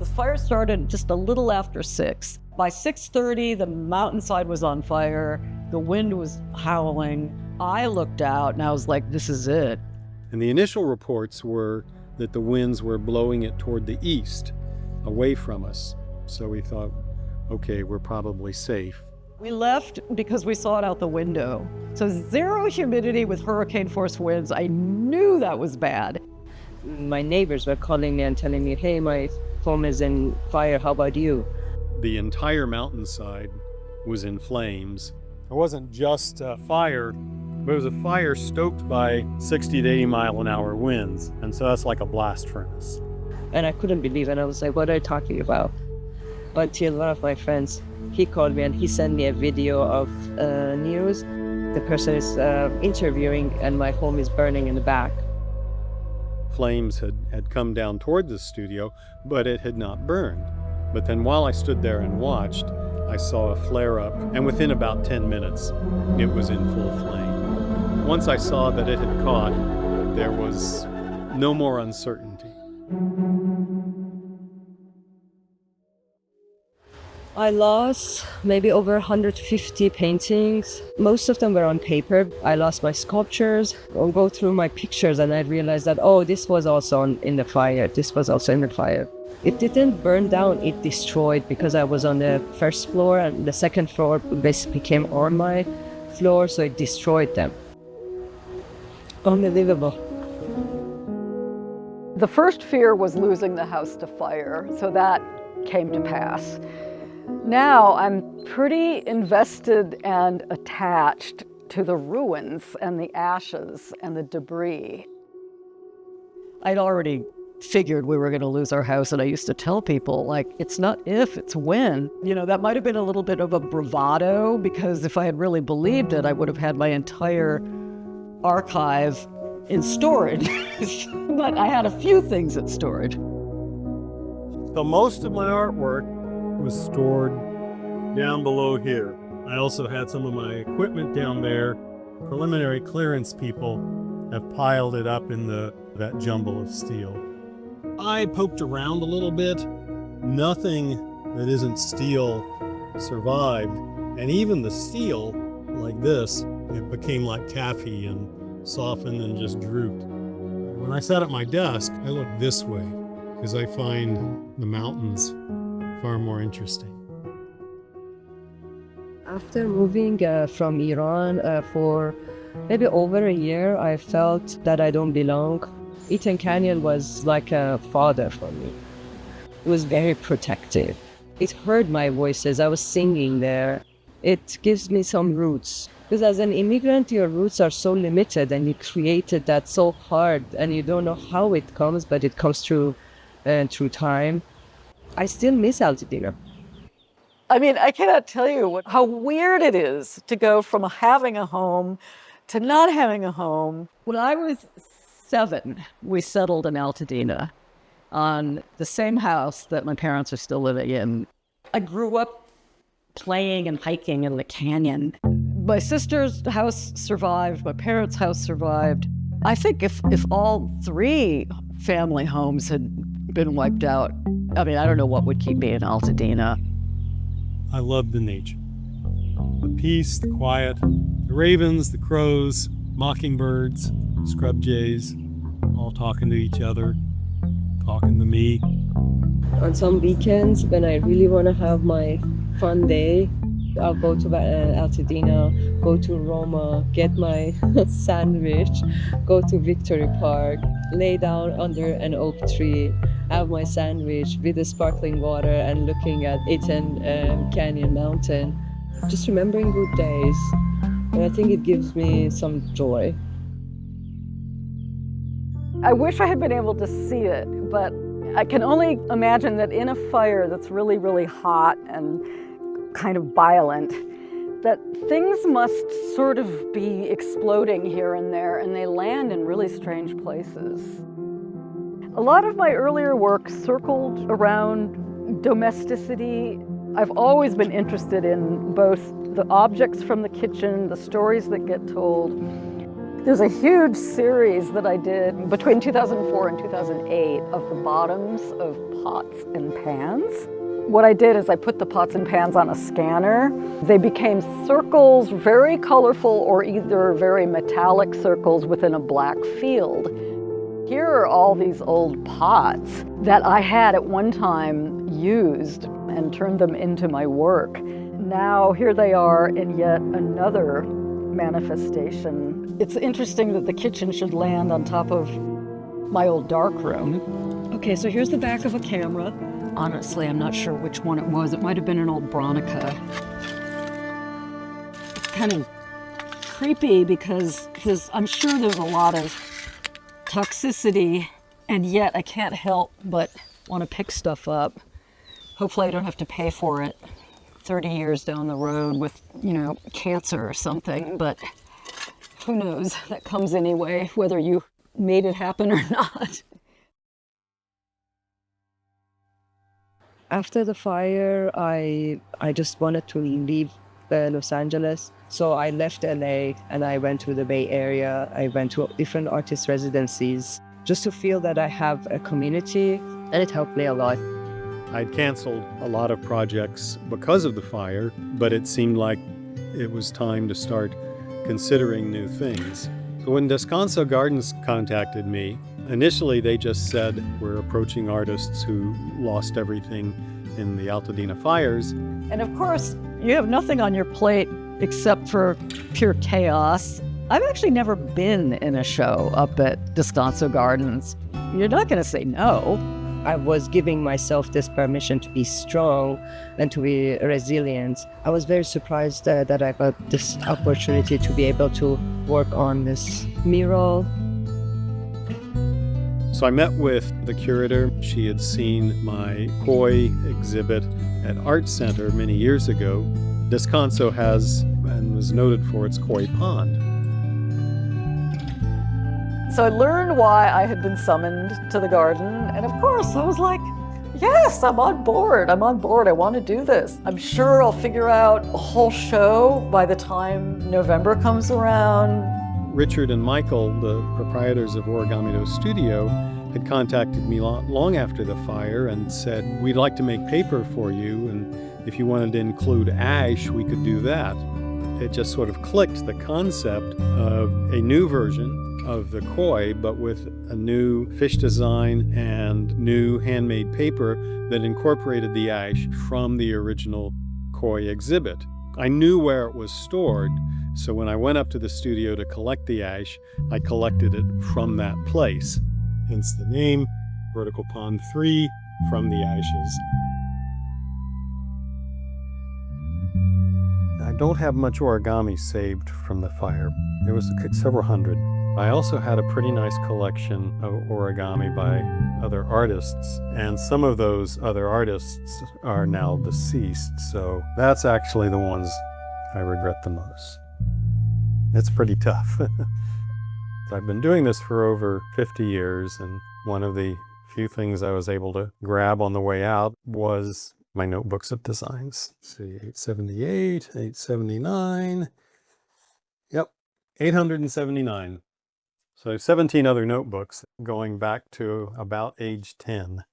The fire started just a little after 6. By 6:30, the mountainside was on fire. The wind was howling. I looked out and I was like, this is it. And the initial reports were that the winds were blowing it toward the east, away from us. So we thought, okay, we're probably safe. We left because we saw it out the window. So 0 humidity with hurricane force winds. I knew that was bad. My neighbors were calling me and telling me, hey, my home is in fire, how about you? The entire mountainside was in flames. It wasn't just a fire, but it was a fire stoked by 60 to 80 mile an hour winds. And so that's like a blast furnace. And I couldn't believe it. And I was like, what are you talking about? Until one of my friends, he called me and he sent me a video of news. The person is interviewing and my home is burning in the back. Flames had come down toward the studio, but it had not burned. But then while I stood there and watched, I saw a flare up, and within about 10 minutes, it was in full flame. Once I saw that it had caught, there was no more uncertainty. I lost maybe over 150 paintings. Most of them were on paper. I lost my sculptures. I'll go through my pictures and I realized that, oh, this was also in the fire. This was also in the fire. It didn't burn down, it destroyed because I was on the first floor and the second floor basically came on my floor, so it destroyed them. Unbelievable. The first fear was losing the house to fire, so that came to pass. Now I'm pretty invested and attached to the ruins and the ashes and the debris. I'd already figured we were going to lose our house, and I used to tell people, like, it's not if, it's when. You know, that might have been a little bit of a bravado, because if I had really believed it, I would have had my entire archive in storage. But I had a few things in storage. So most of my artwork was stored down below here. I also had some of my equipment down there. Preliminary clearance people have piled it up in that jumble of steel. I poked around a little bit. Nothing that isn't steel survived. And even the steel, like this, it became like taffy and softened and just drooped. When I sat at my desk, I looked this way because I find the mountains far more interesting. After moving from Iran for maybe over a year, I felt that I don't belong. Eaton Canyon was like a father for me. It was very protective. It heard my voices. I was singing there. It gives me some roots. Because as an immigrant, your roots are so limited and you created that so hard and you don't know how it comes, but it comes through time. I still miss Altadena. I mean, I cannot tell you how weird it is to go from having a home to not having a home. When I was 7, we settled in Altadena on the same house that my parents are still living in. I grew up playing and hiking in the canyon. My sister's house survived, my parents' house survived. I think if all 3 family homes had been wiped out, I mean, I don't know what would keep me in Altadena. I love the nature. The peace, the quiet, the ravens, the crows, mockingbirds, scrub jays, all talking to each other, talking to me. On some weekends, when I really want to have my fun day, I'll go to Altadena, go to Roma, get my sandwich, go to Victory Park, lay down under an oak tree, have my sandwich with the sparkling water and looking at Eaton Canyon Mountain. Just remembering good days. And I think it gives me some joy. I wish I had been able to see it, but I can only imagine that in a fire that's really, really hot and kind of violent, that things must sort of be exploding here and there, and they land in really strange places. A lot of my earlier work circled around domesticity. I've always been interested in both the objects from the kitchen, the stories that get told. There's a huge series that I did between 2004 and 2008 of the bottoms of pots and pans. What I did is I put the pots and pans on a scanner. They became circles, very colorful or either very metallic circles within a black field. Here are all these old pots that I had at one time used and turned them into my work. Now here they are in yet another manifestation. It's interesting that the kitchen should land on top of my old darkroom. Okay, so here's the back of a camera. Honestly, I'm not sure which one it was. It might have been an old Bronica. It's kind of creepy because I'm sure there's a lot of toxicity, and yet I can't help but want to pick stuff up. Hopefully I don't have to pay for it 30 years down the road with, cancer or something, but who knows? That comes anyway, whether you made it happen or not. After the fire, I just wanted to leave Los Angeles. So I left LA and I went to the Bay Area. I went to different artist residencies just to feel that I have a community, and it helped me a lot. I'd canceled a lot of projects because of the fire, but it seemed like it was time to start considering new things. So when Descanso Gardens contacted me, initially they just said, we're approaching artists who lost everything in the Altadena fires. And of course, you have nothing on your plate except for pure chaos. I've actually never been in a show up at Descanso Gardens. You're not going to say no. I was giving myself this permission to be strong and to be resilient. I was very surprised that I got this opportunity to be able to work on this mural. So I met with the curator. She had seen my koi exhibit at Art Center many years ago. Descanso has and was noted for its koi pond. So I learned why I had been summoned to the garden, and of course I was like, yes, I'm on board. I want to do this. I'm sure I'll figure out a whole show by the time November comes around. Richard and Michael, the proprietors of Origami Studio, had contacted me long after the fire and said, we'd like to make paper for you, and if you wanted to include ash, we could do that. It just sort of clicked, the concept of a new version of the koi, but with a new fish design and new handmade paper that incorporated the ash from the original koi exhibit. I knew where it was stored, so when I went up to the studio to collect the ash, I collected it from that place. Hence the name, Vertical Pond 3, from the ashes. I don't have much origami saved from the fire. There was several hundred. I also had a pretty nice collection of origami by other artists, and some of those other artists are now deceased, so that's actually the ones I regret the most. It's pretty tough. I've been doing this for over 50 years, and one of the few things I was able to grab on the way out was my notebooks of designs. Let's see, 878, 879, yep, 879. So 17 other notebooks going back to about age 10.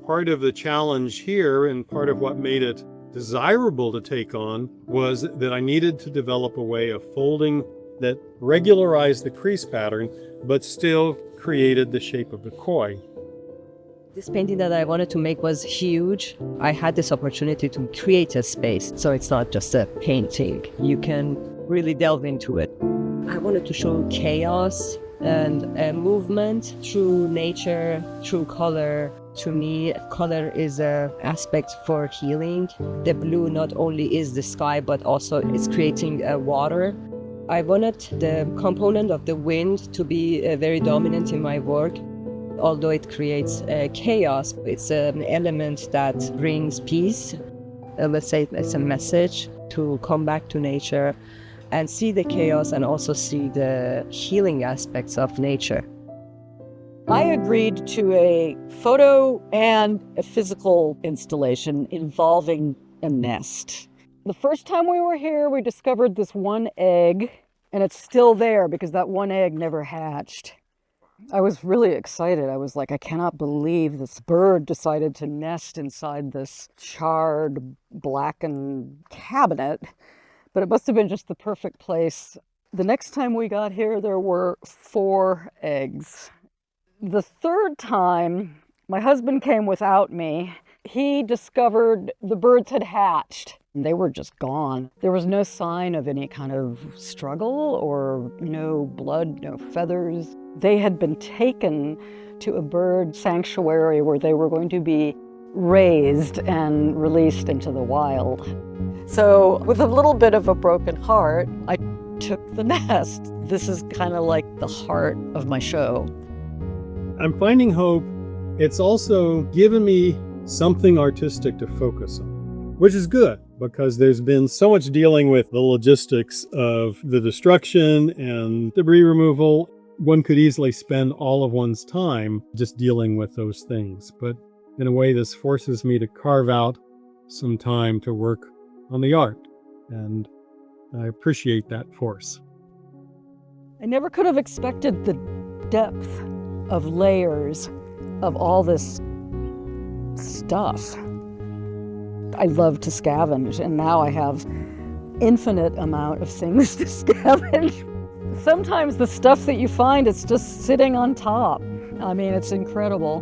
Part of the challenge here, and part of what made it desirable to take on, was that I needed to develop a way of folding that regularized the crease pattern, but still created the shape of the koi. This painting that I wanted to make was huge. I had this opportunity to create a space, so it's not just a painting. You can really delve into it. I wanted to show chaos and movement through nature, through color. To me, color is an aspect for healing. The blue not only is the sky, but also it's creating water. I wanted the component of the wind to be very dominant in my work. Although it creates chaos, it's an element that brings peace. Let's say it's a message to come back to nature and see the chaos and also see the healing aspects of nature. I agreed to a photo and a physical installation involving a nest. The first time we were here, we discovered this one egg And it's still there because that one egg never hatched. I was really excited. I was like, I cannot believe this bird decided to nest inside this charred, blackened cabinet. But it must have been just the perfect place. The next time we got here, there were 4 eggs. The third time, my husband came without me. He discovered the birds had hatched. They were just gone. There was no sign of any kind of struggle or no blood, no feathers. They had been taken to a bird sanctuary where they were going to be raised and released into the wild. So with a little bit of a broken heart, I took the nest. This is kind of like the heart of my show. I'm finding hope. It's also given me something artistic to focus on, which is good because there's been so much dealing with the logistics of the destruction and debris removal. One could easily spend all of one's time just dealing with those things. But in a way, this forces me to carve out some time to work on the art. And I appreciate that force. I never could have expected the depth of layers of all this stuff. I love to scavenge, and now I have infinite amount of things to scavenge. Sometimes the stuff that you find, it's just sitting on top. I mean, it's incredible.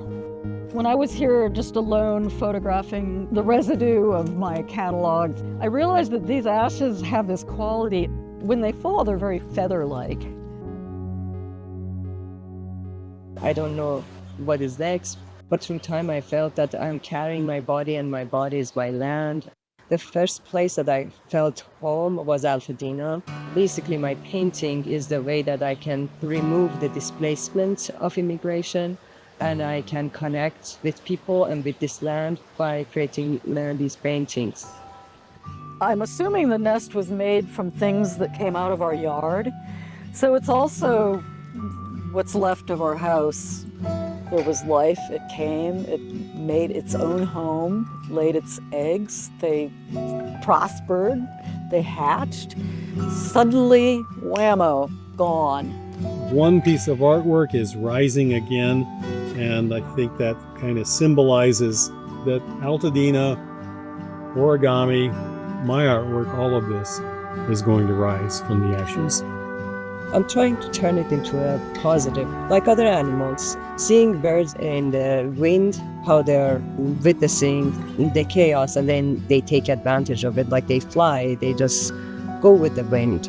When I was here just alone photographing the residue of my catalog, I realized that these ashes have this quality. When they fall, they're very feather-like. I don't know what is next, but through time I felt that I'm carrying my body and my body is my land. The first place that I felt home was Altadena. Basically, my painting is the way that I can remove the displacement of immigration, and I can connect with people and with this land by creating these paintings. I'm assuming the nest was made from things that came out of our yard. So it's also what's left of our house. There was life, it came, it made its own home, laid its eggs, they prospered, they hatched. Suddenly, whammo, gone. One piece of artwork is rising again, and I think that kind of symbolizes that Altadena, origami, my artwork, all of this is going to rise from the ashes. I'm trying to turn it into a positive, like other animals. Seeing birds in the wind, how they're witnessing the chaos and then they take advantage of it, like they fly, they just go with the wind.